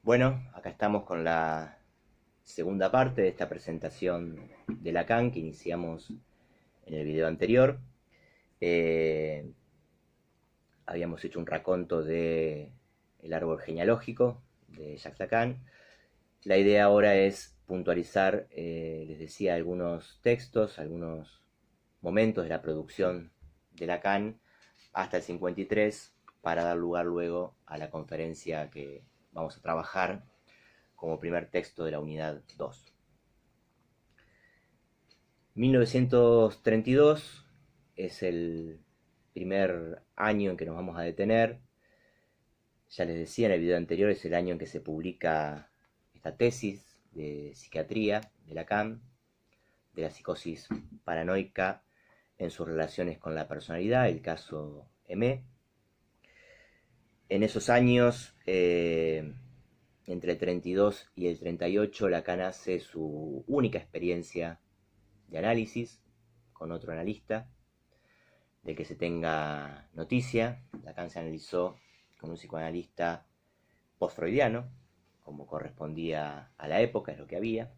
Bueno, acá estamos con la segunda parte de esta presentación de Lacan que iniciamos en el video anterior. Eh, Habíamos hecho un raconto de el árbol genealógico de Jacques Lacan. La idea ahora es puntualizar, les decía, algunos textos, algunos momentos de la producción de Lacan hasta el 53 para dar lugar luego a la conferencia que vamos a trabajar como primer texto de la unidad 2. 1932 es el primer año en que nos vamos a detener. Ya les decía en el video anterior, es el año en que se publica esta tesis de psiquiatría de Lacan, de la psicosis paranoica en sus relaciones con la personalidad, el caso M. En esos años, entre el 32 y el 38, Lacan hace su única experiencia de análisis con otro analista, del que se tenga noticia. Lacan se analizó con un psicoanalista post-freudiano, como correspondía a la época, es lo que había,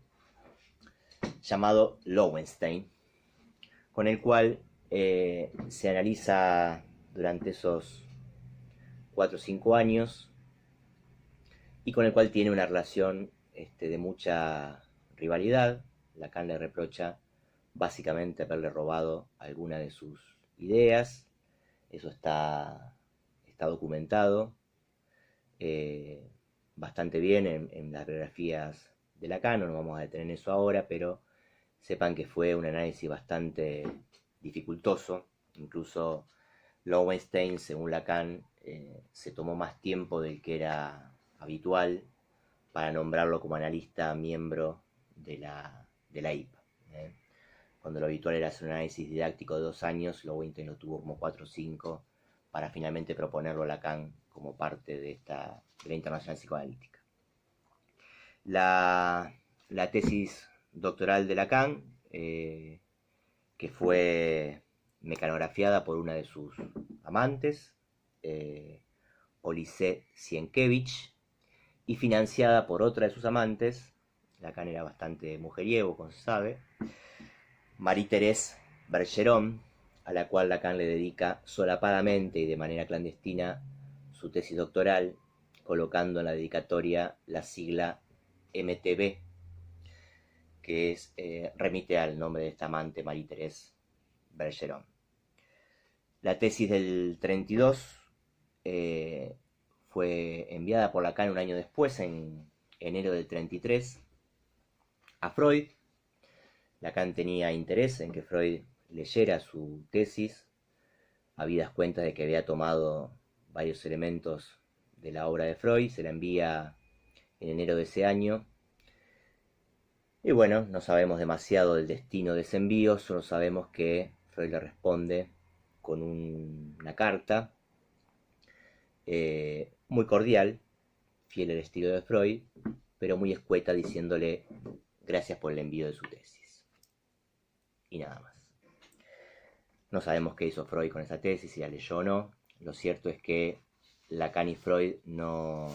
llamado Lowenstein, con el cual se analiza durante esos 4 o 5 años y con el cual tiene una relación de mucha rivalidad. Lacan le reprocha básicamente haberle robado alguna de sus ideas. Eso está documentado bastante bien en las biografías de Lacan. No nos vamos a detener en eso ahora, pero sepan que fue un análisis bastante dificultoso. Incluso Lowenstein, según Lacan, se tomó más tiempo del que era habitual para nombrarlo como analista miembro de la IPA. Cuando lo habitual era hacer un análisis didáctico de 2 años, Lowenstein lo tuvo como 4 o 5 para finalmente proponerlo a Lacan como parte de la Internacional Psicoanalítica. La tesis doctoral de Lacan, que fue mecanografiada por una de sus amantes, Olise Sienkiewicz, y financiada por otra de sus amantes. Lacan era bastante mujeriego, como se sabe, Marie-Thérèse Bergeron, a la cual Lacan le dedica solapadamente y de manera clandestina su tesis doctoral, colocando en la dedicatoria la sigla MTB, que remite al nombre de esta amante, Marie-Thérèse Bergeron. La tesis del 32 fue enviada por Lacan un año después, en enero del 33, a Freud. Lacan tenía interés en que Freud leyera su tesis, habidas cuentas de que había tomado varios elementos de la obra de Freud. Se la envía en enero de ese año. Y bueno, no sabemos demasiado del destino de ese envío, solo sabemos que Freud le responde con una carta muy cordial, fiel al estilo de Freud, pero muy escueta, diciéndole gracias por el envío de su tesis. Y nada más. No sabemos qué hizo Freud con esa tesis, si la leyó o no. Lo cierto es que Lacan y Freud no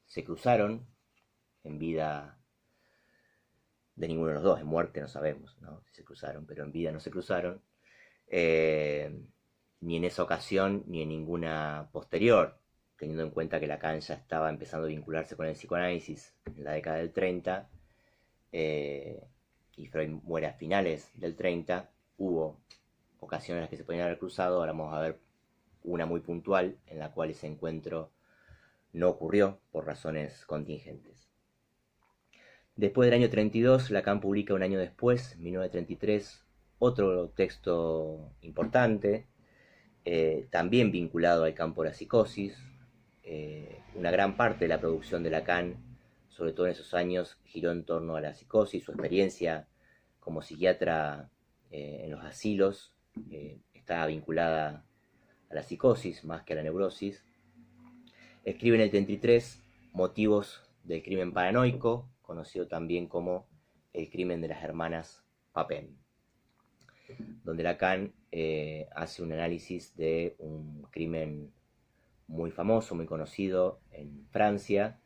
se cruzaron en vida de ninguno de los dos. En muerte no sabemos, ¿no?, si se cruzaron, pero en vida no se cruzaron. Ni en esa ocasión ni en ninguna posterior, teniendo en cuenta que Lacan ya estaba empezando a vincularse con el psicoanálisis en la década del 30, y Freud muere a finales del 30. Hubo ocasiones en las que se podían haber cruzado. Ahora vamos a ver una muy puntual en la cual ese encuentro no ocurrió por razones contingentes. Después del año 32, Lacan publica un año después, 1933, otro texto importante, también vinculado al campo de la psicosis. Una gran parte de la producción de Lacan, sobre todo en esos años, giró en torno a la psicosis. Su experiencia como psiquiatra en los asilos está vinculada a la psicosis más que a la neurosis. Escribe en el 33 Motivos del crimen paranoico, conocido también como El crimen de las hermanas Papin, donde Lacan hace un análisis de un crimen muy famoso, muy conocido en Francia,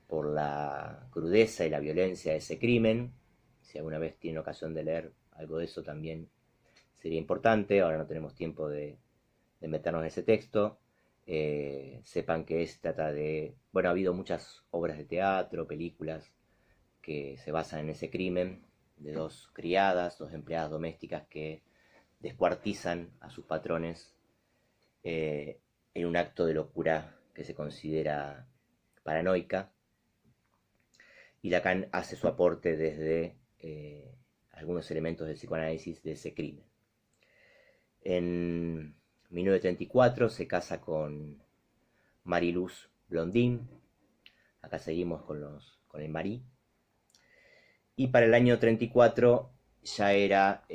por la crudeza y la violencia de ese crimen. Si alguna vez tienen ocasión de leer algo de eso también sería importante. Ahora no tenemos tiempo de meternos en ese texto. Sepan que se trata de... Bueno, ha habido muchas obras de teatro, películas que se basan en ese crimen de dos criadas, dos empleadas domésticas que descuartizan a sus patrones en un acto de locura que se considera paranoica. Y Lacan hace su aporte desde algunos elementos del psicoanálisis de ese crimen. En 1934 se casa con Marie-Louise Blondin. Acá seguimos con el Marie. Y para el año 34 ya era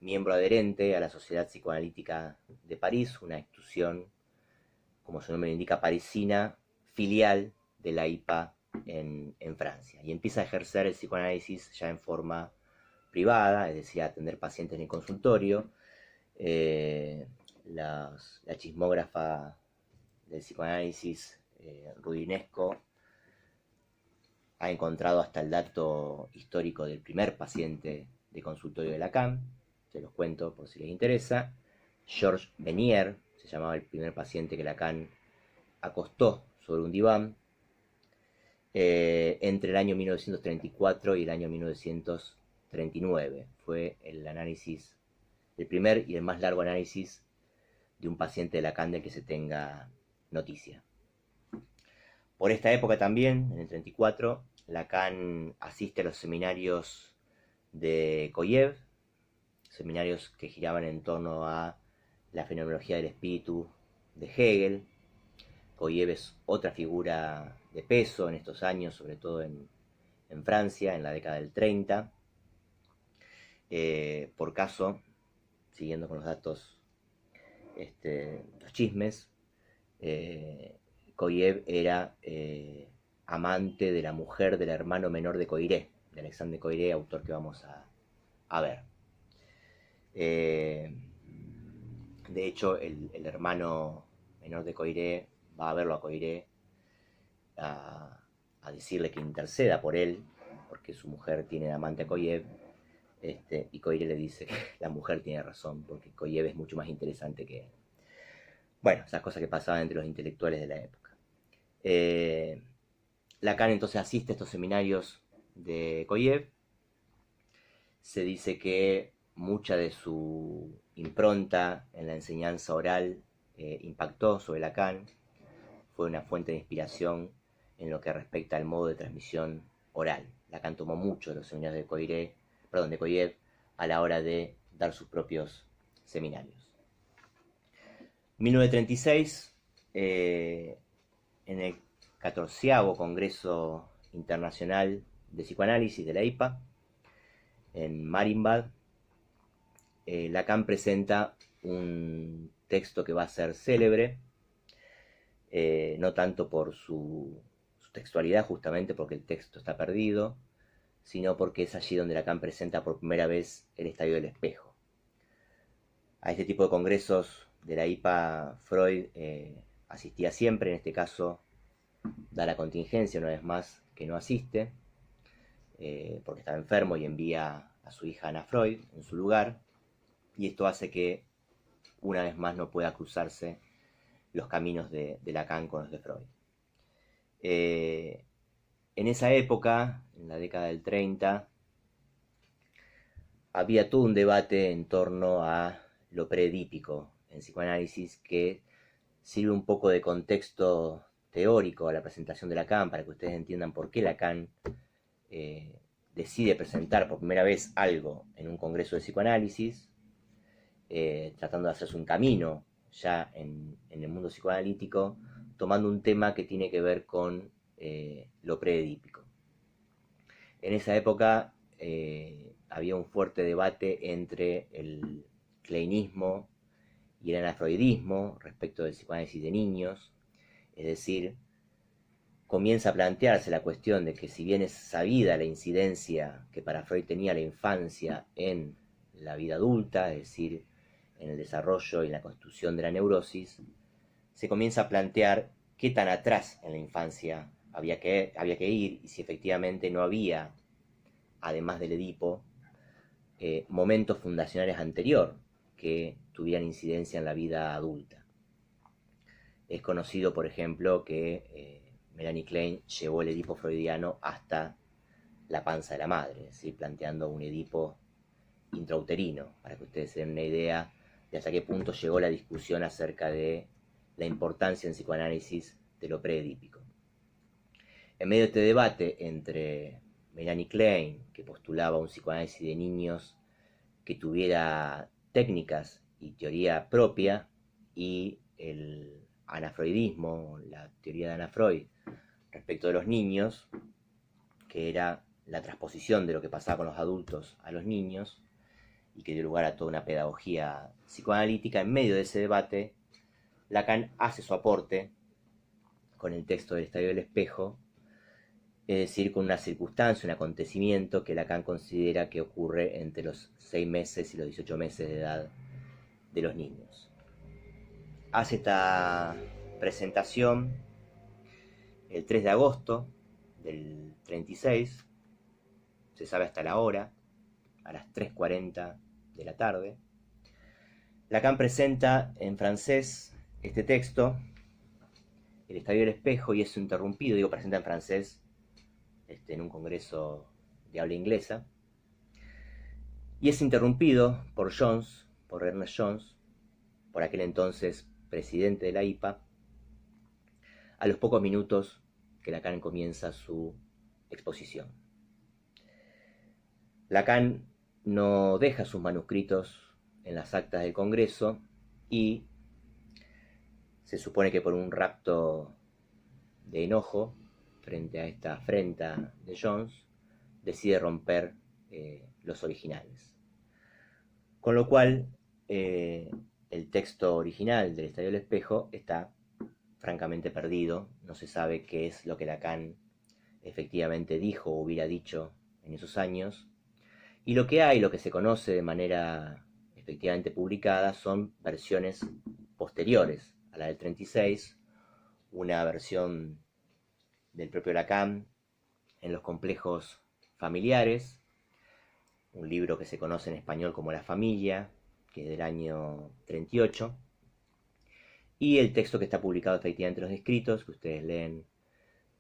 miembro adherente a la Sociedad Psicoanalítica de París, una institución, como su nombre indica, parisina, filial de la IPA en Francia. Y empieza a ejercer el psicoanálisis ya en forma privada, es decir, a atender pacientes en el consultorio. La chismógrafa del psicoanálisis, Rudinesco, ha encontrado hasta el dato histórico del primer paciente de consultorio de Lacan. Se los cuento por si les interesa. Georges Benier se llamaba el primer paciente que Lacan acostó sobre un diván entre el año 1934 y el año 1939. Fue el análisis, el primer y el más largo análisis de un paciente de Lacan del que se tenga noticia. Por esta época también, en el 34, Lacan asiste a los seminarios de Koyev, seminarios que giraban en torno a la fenomenología del espíritu de Hegel. Koyev es otra figura de peso en estos años, sobre todo en Francia, en la década del 30. Por caso, siguiendo con los datos, los chismes, Koyev era amante de la mujer del hermano menor de Coiré, de Alexandre Coiré, autor que vamos a ver. De hecho, el hermano menor de Coiré va a verlo a Coiré a decirle que interceda por él, porque su mujer tiene de amante a Koyev, y Coiré le dice que la mujer tiene razón, porque Koyev es mucho más interesante que él. Bueno, esas cosas que pasaban entre los intelectuales de la época. Lacan entonces asiste a estos seminarios de Koyev. Se dice que mucha de su impronta en la enseñanza oral impactó sobre Lacan. Fue una fuente de inspiración en lo que respecta al modo de transmisión oral. Lacan tomó mucho de los seminarios de Koyev a la hora de dar sus propios seminarios. 1936, en el 14º Congreso Internacional de Psicoanálisis de la IPA, en Marienbad, Lacan presenta un texto que va a ser célebre, no tanto por su textualidad, justamente porque el texto está perdido, sino porque es allí donde Lacan presenta por primera vez el estadio del espejo. A este tipo de congresos de la IPA Freud asistía siempre, en este caso da la contingencia una vez más que no asiste, porque estaba enfermo y envía a su hija Ana Freud en su lugar, y esto hace que una vez más no pueda cruzarse los caminos de Lacan con los de Freud. En esa época, en la década del 30, había todo un debate en torno a lo preedípico en psicoanálisis que sirve un poco de contexto teórico a la presentación de Lacan para que ustedes entiendan por qué Lacan decide presentar por primera vez algo en un congreso de psicoanálisis, tratando de hacerse un camino ya en el mundo psicoanalítico, tomando un tema que tiene que ver con lo preedípico. En esa época había un fuerte debate entre el kleinismo y el anafreudismo respecto del psicoanálisis de niños, es decir, comienza a plantearse la cuestión de que si bien es sabida la incidencia que para Freud tenía la infancia en la vida adulta, es decir, en el desarrollo y la constitución de la neurosis, se comienza a plantear qué tan atrás en la infancia había que ir, y si efectivamente no había, además del Edipo, momentos fundacionales anterior que tuvieran incidencia en la vida adulta. Es conocido, por ejemplo, que Melanie Klein llevó el Edipo freudiano hasta la panza de la madre, es decir, planteando un Edipo intrauterino, para que ustedes se den una idea de hasta qué punto llegó la discusión acerca de la importancia en psicoanálisis de lo preedípico. En medio de este debate entre Melanie Klein, que postulaba un psicoanálisis de niños que tuviera técnicas y teoría propia, y el anafreudismo, la teoría de Ana Freud respecto de los niños, que era la transposición de lo que pasaba con los adultos a los niños, y que dio lugar a toda una pedagogía psicoanalítica. En medio de ese debate, Lacan hace su aporte con el texto del Estadio del Espejo, es decir, con una circunstancia, un acontecimiento que Lacan considera que ocurre entre los 6 meses y los 18 meses de edad de los niños. Hace esta presentación el 3 de agosto del 36, se sabe hasta la hora, a las 3:40 de la tarde. Lacan presenta en francés este texto, el Estadio del Espejo, y es interrumpido, presenta en francés, en un congreso de habla inglesa, y es interrumpido por Jones, por Ernest Jones, por aquel entonces presidente de la IPA, a los pocos minutos que Lacan comienza su exposición. Lacan no deja sus manuscritos en las actas del Congreso, y se supone que por un rapto de enojo frente a esta afrenta de Jones, decide romper los originales. Con lo cual, el texto original del Estadio del Espejo está francamente perdido. No se sabe qué es lo que Lacan efectivamente dijo o hubiera dicho en esos años. Y lo que hay, lo que se conoce de manera efectivamente publicada, son versiones posteriores a la del 36, una versión del propio Lacan en los complejos familiares, un libro que se conoce en español como La Familia, que es del año 38, y el texto que está publicado efectivamente en los escritos, que ustedes leen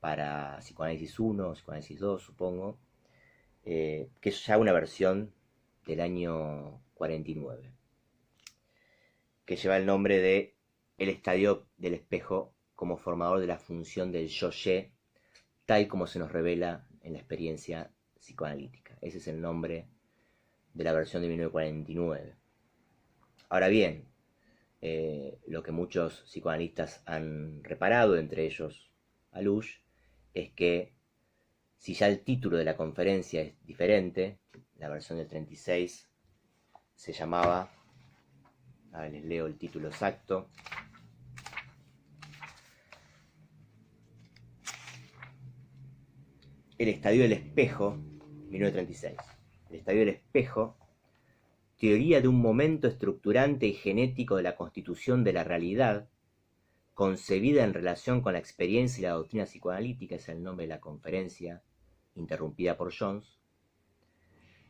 para Psicoanálisis 1, Psicoanálisis 2, supongo, que es ya una versión del año 49, que lleva el nombre de El Estadio del Espejo como formador de la función del yo-ye, tal como se nos revela en la experiencia psicoanalítica. Ese es el nombre de la versión de 1949. Ahora bien, lo que muchos psicoanalistas han reparado, entre ellos Alush, es que si ya el título de la conferencia es diferente, la versión del 36 se llamaba, les leo el título exacto, El Estadio del Espejo, 1936. El Estadio del Espejo, teoría de un momento estructurante y genético de la constitución de la realidad, concebida en relación con la experiencia y la doctrina psicoanalítica, es el nombre de la conferencia, interrumpida por Jones,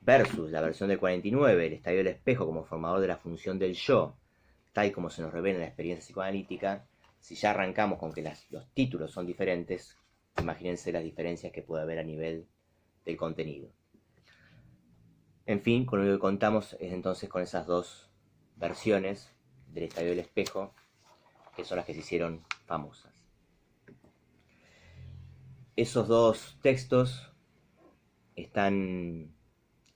versus la versión del 49, el Estadio del Espejo como formador de la función del yo, tal como se nos revela en la experiencia psicoanalítica. Si ya arrancamos con que los títulos son diferentes, imagínense las diferencias que puede haber a nivel del contenido. En fin, con lo que contamos es entonces con esas dos versiones del Estadio del Espejo, que son las que se hicieron famosas. Esos dos textos están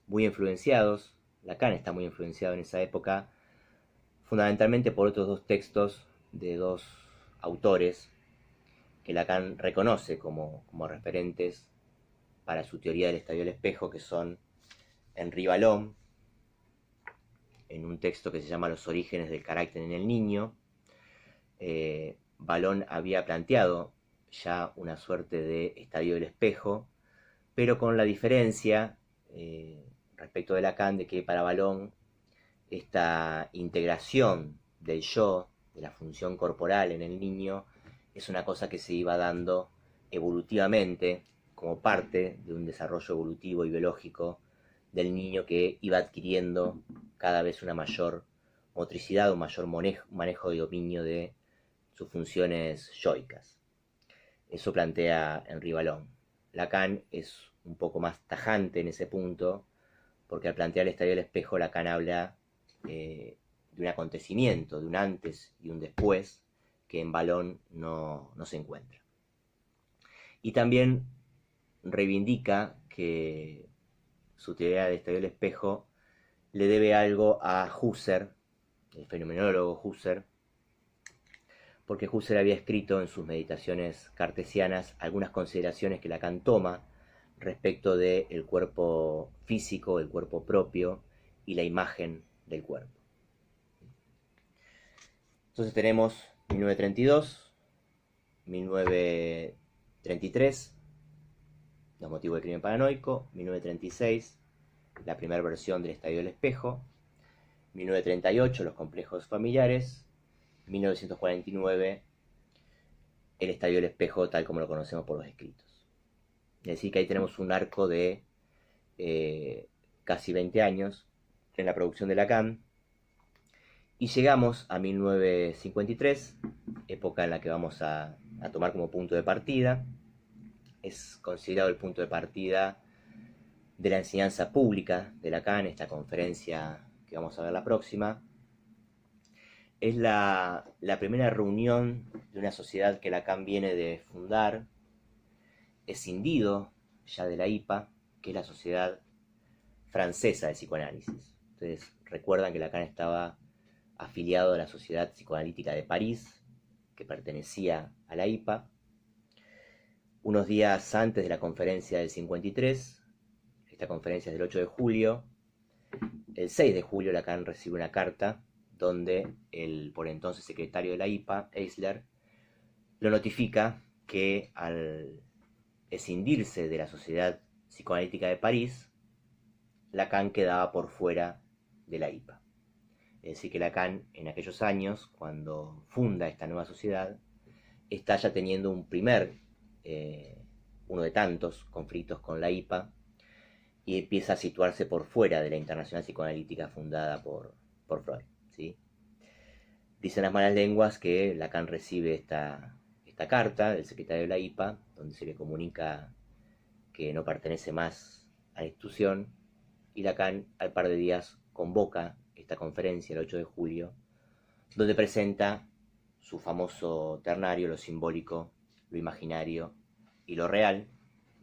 muy influenciados, Lacan está muy influenciado en esa época, fundamentalmente por otros dos textos de dos autores que Lacan reconoce como referentes para su teoría del Estadio del Espejo, que son Henri Vallon, en un texto que se llama Los orígenes del carácter en el niño. Vallon había planteado ya una suerte de Estadio del Espejo, pero con la diferencia respecto de Lacan, de que para Vallon esta integración del yo, de la función corporal en el niño, es una cosa que se iba dando evolutivamente como parte de un desarrollo evolutivo y biológico del niño que iba adquiriendo cada vez una mayor motricidad, un mayor manejo y dominio de sus funciones yoicas. Eso plantea Henri Vallon. Lacan es un poco más tajante en ese punto, porque al plantear el estadio del espejo, Lacan habla de un acontecimiento, de un antes y un después, que en Vallon no se encuentra. Y también reivindica que su teoría del estadio del espejo le debe algo a Husserl, el fenomenólogo Husserl, porque Husserl había escrito en sus meditaciones cartesianas algunas consideraciones que Lacan toma respecto del cuerpo físico, el cuerpo propio y la imagen del cuerpo. Entonces tenemos 1932, 1933, Los motivos del crimen paranoico, 1936, la primera versión del estadio del espejo, 1938, Los complejos familiares, 1949, el estadio del espejo tal como lo conocemos por los escritos. Es decir, que ahí tenemos un arco de casi 20 años en la producción de Lacan, y llegamos a 1953, época en la que vamos a tomar como punto de partida. Es considerado el punto de partida de la enseñanza pública de Lacan, esta conferencia que vamos a ver la próxima. Es la primera reunión de una sociedad que Lacan viene de fundar, escindido ya de la IPA, que es la Sociedad Francesa de Psicoanálisis. Ustedes recuerdan que Lacan estaba afiliado a la Sociedad Psicoanalítica de París, que pertenecía a la IPA. Unos días antes de la conferencia del 53, esta conferencia es del 8 de julio, el 6 de julio Lacan recibe una carta donde el por entonces secretario de la IPA, Eisler, lo notifica que al escindirse de la Sociedad Psicoanalítica de París, Lacan quedaba por fuera de la IPA. Es decir, que Lacan en aquellos años, cuando funda esta nueva sociedad, está ya teniendo un primer, uno de tantos conflictos con la IPA, y empieza a situarse por fuera de la Internacional Psicoanalítica fundada por Freud, ¿sí? Dicen las malas lenguas que Lacan recibe esta carta del secretario de la IPA, donde se le comunica que no pertenece más a la institución, y Lacan al par de días convoca esta conferencia el 8 de julio, donde presenta su famoso ternario, lo simbólico, lo imaginario y lo real,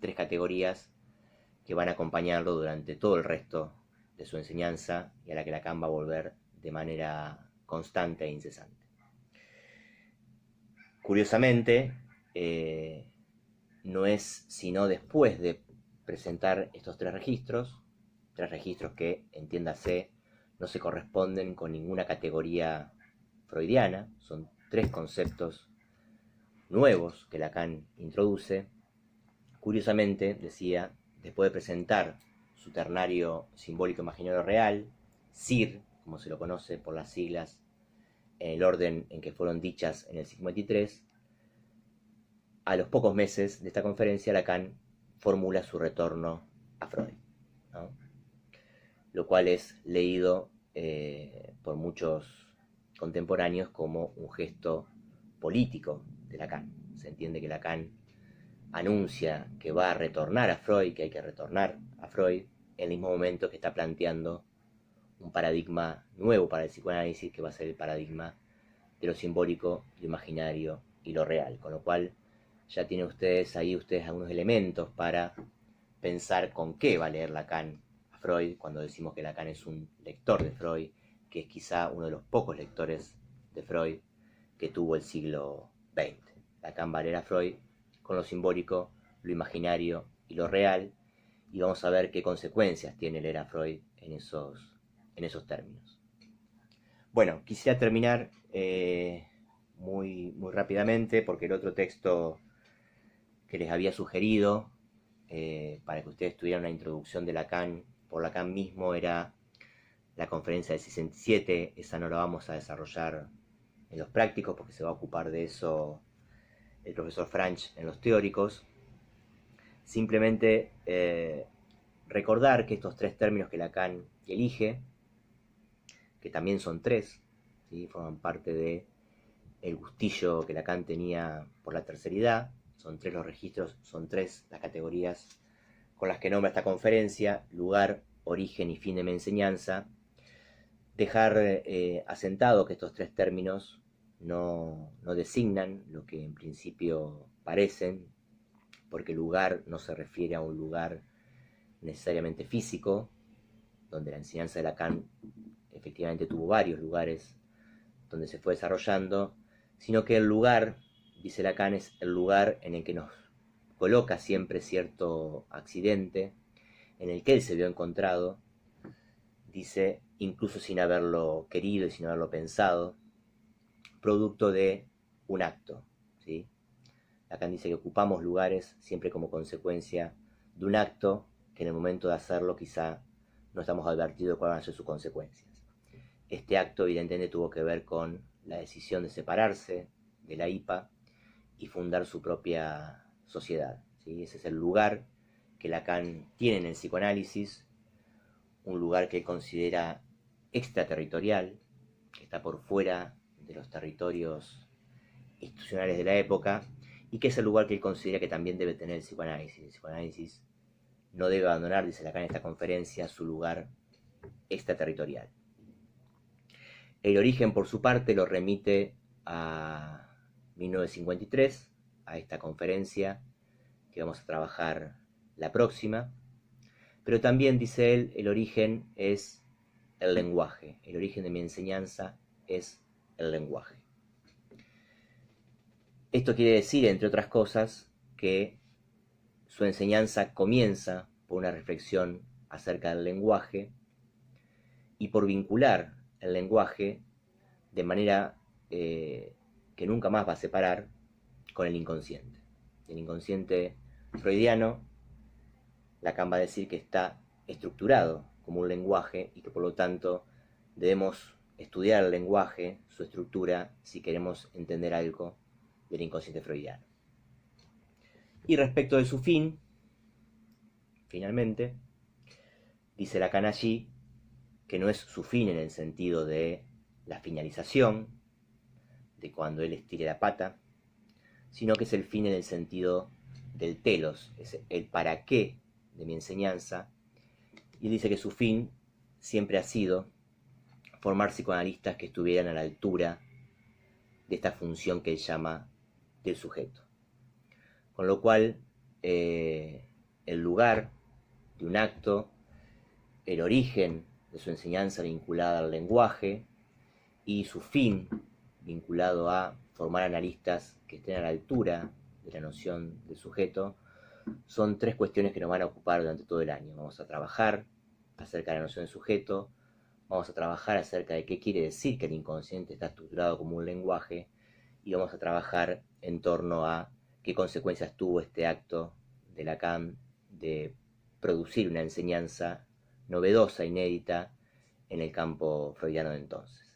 tres categorías que van a acompañarlo durante todo el resto de su enseñanza y a la que Lacan va a volver de manera constante e incesante. Curiosamente, no es sino después de presentar estos tres registros que, entiéndase, no se corresponden con ninguna categoría freudiana, son tres conceptos nuevos que Lacan introduce. Curiosamente, decía, después de presentar su ternario simbólico imaginario real, CIR, como se lo conoce por las siglas en el orden en que fueron dichas en el 53, a los pocos meses de esta conferencia Lacan formula su retorno a Freud, ¿no? Lo cual es leído por muchos contemporáneos como un gesto político de Lacan. Se entiende que Lacan anuncia que va a retornar a Freud, que hay que retornar a Freud, en el mismo momento que está planteando un paradigma nuevo para el psicoanálisis, que va a ser el paradigma de lo simbólico, lo imaginario y lo real, con lo cual ya tienen ustedes algunos elementos para pensar con qué va a leer Lacan a Freud, cuando decimos que Lacan es un lector de Freud, que es quizá uno de los pocos lectores de Freud que tuvo el siglo XX. Lacan va a leer a Freud con lo simbólico, lo imaginario y lo real, y vamos a ver qué consecuencias tiene leer a Freud en esos términos. Bueno, quisiera terminar muy rápidamente, porque el otro texto que les había sugerido para que ustedes tuvieran una introducción de Lacan por Lacan mismo era la conferencia del 67. Esa no la vamos a desarrollar en los prácticos porque se va a ocupar de eso el profesor Franch en los teóricos. Simplemente recordar que estos tres términos que Lacan elige, que también son tres, ¿sí? Forman parte de el gustillo que Lacan tenía por la terceridad. Son tres los registros, son tres las categorías con las que nombra esta conferencia: lugar, origen y fin de mi enseñanza. Dejar asentado que estos tres términos no designan lo que en principio parecen, porque lugar no se refiere a un lugar necesariamente físico, donde la enseñanza de Lacan efectivamente tuvo varios lugares donde se fue desarrollando, sino que el lugar, dice Lacan, es el lugar en el que nos coloca siempre cierto accidente, en el que él se vio encontrado, dice, incluso sin haberlo querido y sin haberlo pensado, producto de un acto, ¿sí? Lacan dice que ocupamos lugares siempre como consecuencia de un acto que en el momento de hacerlo quizá no estamos advertidos de cuáles van a ser sus consecuencias. Este acto evidentemente tuvo que ver con la decisión de separarse de la IPA y fundar su propia sociedad, ¿sí? Ese es el lugar que Lacan tiene en el psicoanálisis, un lugar que él considera extraterritorial, que está por fuera de los territorios institucionales de la época, y que es el lugar que él considera que también debe tener el psicoanálisis. El psicoanálisis no debe abandonar, dice Lacan en esta conferencia, su lugar extraterritorial. El origen, por su parte, lo remite a 1953, a esta conferencia que vamos a trabajar la próxima, pero también, dice él, el origen es el lenguaje. El origen de mi enseñanza es el lenguaje. Esto quiere decir, entre otras cosas, que su enseñanza comienza por una reflexión acerca del lenguaje y por vincular el lenguaje de manera que nunca más va a separar con el inconsciente. El inconsciente freudiano, Lacan va a decir que está estructurado como un lenguaje y que por lo tanto debemos estudiar el lenguaje, su estructura, si queremos entender algo del inconsciente freudiano. Y respecto de su fin, finalmente, dice Lacan allí que no es su fin en el sentido de la finalización, de cuando él estire la pata, sino que es el fin en el sentido del telos, es el para qué de mi enseñanza. Y él dice que su fin siempre ha sido formar psicoanalistas que estuvieran a la altura de esta función que él llama del sujeto. Con lo cual, el lugar de un acto, el origen de su enseñanza vinculada al lenguaje y su fin vinculado a formar analistas que estén a la altura de la noción del sujeto, son tres cuestiones que nos van a ocupar durante todo el año. Vamos a trabajar acerca de la noción del sujeto, vamos a trabajar acerca de qué quiere decir que el inconsciente está estructurado como un lenguaje, y vamos a trabajar en torno a qué consecuencias tuvo este acto de Lacan de producir una enseñanza novedosa, inédita, en el campo freudiano de entonces.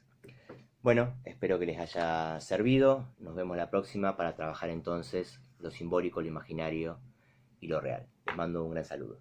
Bueno, espero que les haya servido. Nos vemos la próxima para trabajar entonces lo simbólico, lo imaginario y lo real. Les mando un gran saludo.